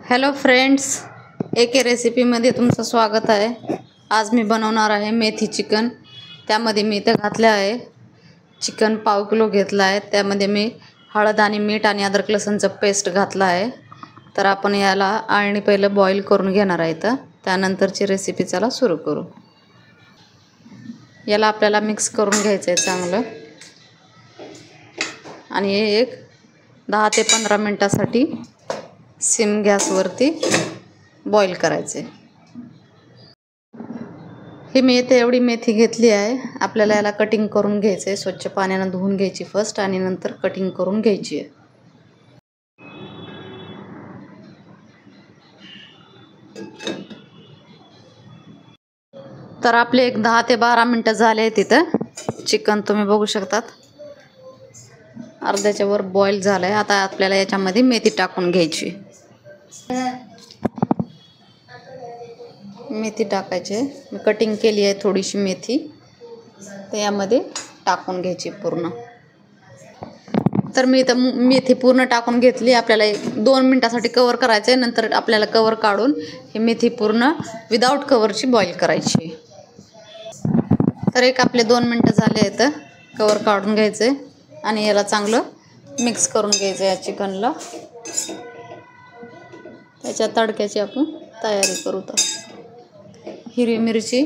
Hello friends, एके रेसिपीमध्ये तुमचं स्वागत आहे। आज मी बनवणार आहे मेथी चिकन। त्यामध्ये मी इथे घातले आहे चिकन पाव किलो घेतला आहे। त्यामध्ये मी हळद आणि मीठ आणि अद्रक लसूणचं पेस्ट घातला आहे। तर आपण याला आळणी पहिलं बॉईल करून घेणार आहे। त्यानंतरची रेसिपी चला सुरू करू। याला आपल्याला मिक्स करून घ्यायचं आहे चांगलं आणि हे एक 10 ते 15 मिनिटासाठी सिम गॅसवरती बॉईल करायचे। ही मी इथे एवढी मेथी घेतली आहे। आपल्याला याला कटिंग करून घ्यायचे, स्वच्छ पाण्याने धुवून घ्यायची फर्स्ट आणि नंतर कटिंग करून घ्यायची आहे। तर आपले एक 10 ते 12 मिनिटं झाले आहेत। तिथं चिकन तुम्ही बघू शकतात अर्ध्याच्या वर बॉईल झालंय। आता आपल्याला याच्यामध्ये मेथी टाकून घ्यायची। मेथी टाकायची, मी कटिंग केली आहे थोडीशी मेथी, तर यामध्ये टाकून घ्यायची पूर्ण। तर मी इथं मेथी पूर्ण टाकून घेतली। आपल्याला 2 मिनिटासाठी कव्हर करायचं आहे, नंतर आपल्याला कव्हर काढून ही मेथी पूर्ण विदाउट कव्हरची बॉईल करायची। तर एक आपले 2 मिनिटं झाले आहेत, कव्हर काढून घ्यायचे आणि याला चांगलं मिक्स करून घ्यायचं या चिकनला। त्याच्या तडक्याची आपण तयारी करू। तर हिरवी मिरची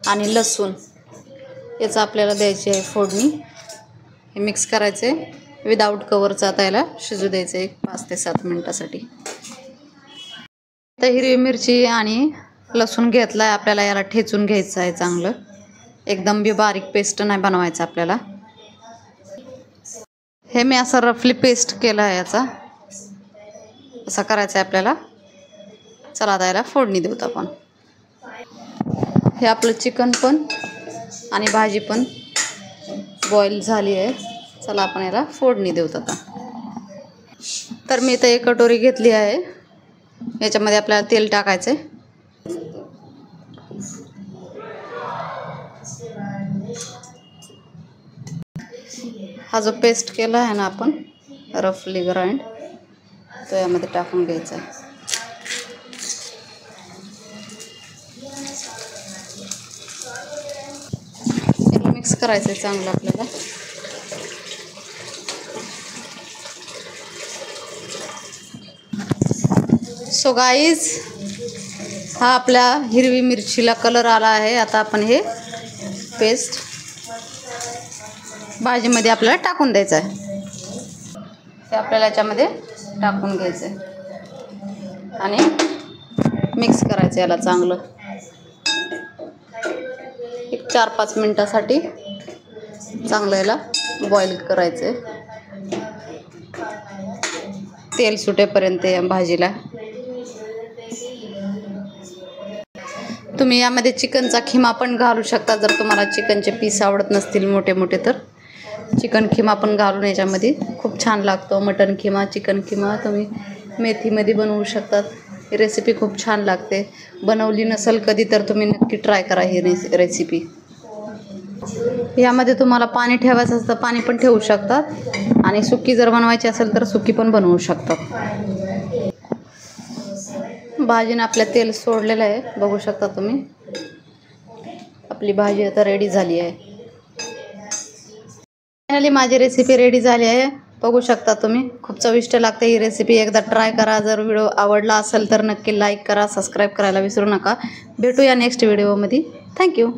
आणि लसूण याचा आपल्याला द्यायची आहे फोडणी। हे मिक्स करायचे विदाउट कव्हरचा, आता याला शिजू द्यायचं एक 5 ते 7 मिनिटासाठी। तर हिरवी मिरची आणि लसूण घेतला आहे, आपल्याला याला ठेचून घ्यायचं आहे चांगलं। एकदम बी बारीक पेस्ट नाही बनवायचं आपल्याला। हे मी असं रफली पेस्ट केलं आहे याचा, असं करायचं आहे आपल्याला। चला आता याला फोडणी देऊत आपण। हे आपलं चिकन पण आणि भाजी पण बॉईल झाली आहे। चला आपण याला फोडणी देऊत आता। तर मी इथं एक कटोरी घेतली आहे, याच्यामध्ये आपल्याला तेल टाकायचं आहे। हा जो पेस्ट केला आहे ना आपण रफली ग्राइंड, तो यामध्ये टाकून घ्यायचा आहे। मिक्स करायचं आहे चांगलं आपल्याला। सो गाईज, हा आपल्या हिरवी मिरचीला कलर आला आहे। आता आपण हे पेस्ट भाजीमध्ये आपल्याला टाकून द्यायचं आहे। हे आपल्याला याच्यामध्ये टाकून घ्यायचं आहे आणि मिक्स करायचं याला चांगलं। एक 4-5 मिनिटासाठी चांगलं याला बॉईल करायचं आहे, तेल सुटेपर्यंत या भाजीला। तुम्ही यामध्ये चिकनचा खिमा पण घालू शकता, जर तुम्हाला चिकनचे पीस आवडत नसतील मोठे मोठे तर चिकन खिमा पण घालून याच्यामध्ये खूप छान लागतो। मटन खिमा, चिकन खिमा तुम्ही मेथीमध्ये बनवू शकतात। ही रेसिपी खूप छान लागते। बनवली नसेल कधी तर तुम्ही नक्की ट्राय करा ही रेसिपी। यामध्ये तुम्हाला पाणी ठेवायचं असतं पाणी पण ठेवू शकतात आणि सुकी जर बनवायची असेल तर सुकी पण बनवू शकतात। भाजीने आपल्या तेल सोडलेलं आहे, बघू शकता तुम्ही। आपली भाजी आता रेडी झाली आहे। फायनली माझी रेसिपी रेडी झाली आहे, बघू शकता तुम्ही। खूप चविष्ट लागते ही रेसिपी, एकदा ट्राय करा। जर व्हिडिओ आवडला असेल तर नक्की लाईक करा, सबस्क्राईब करायला विसरू नका। भेटूया नेक्स्ट व्हिडिओमध्ये। थँक्यू।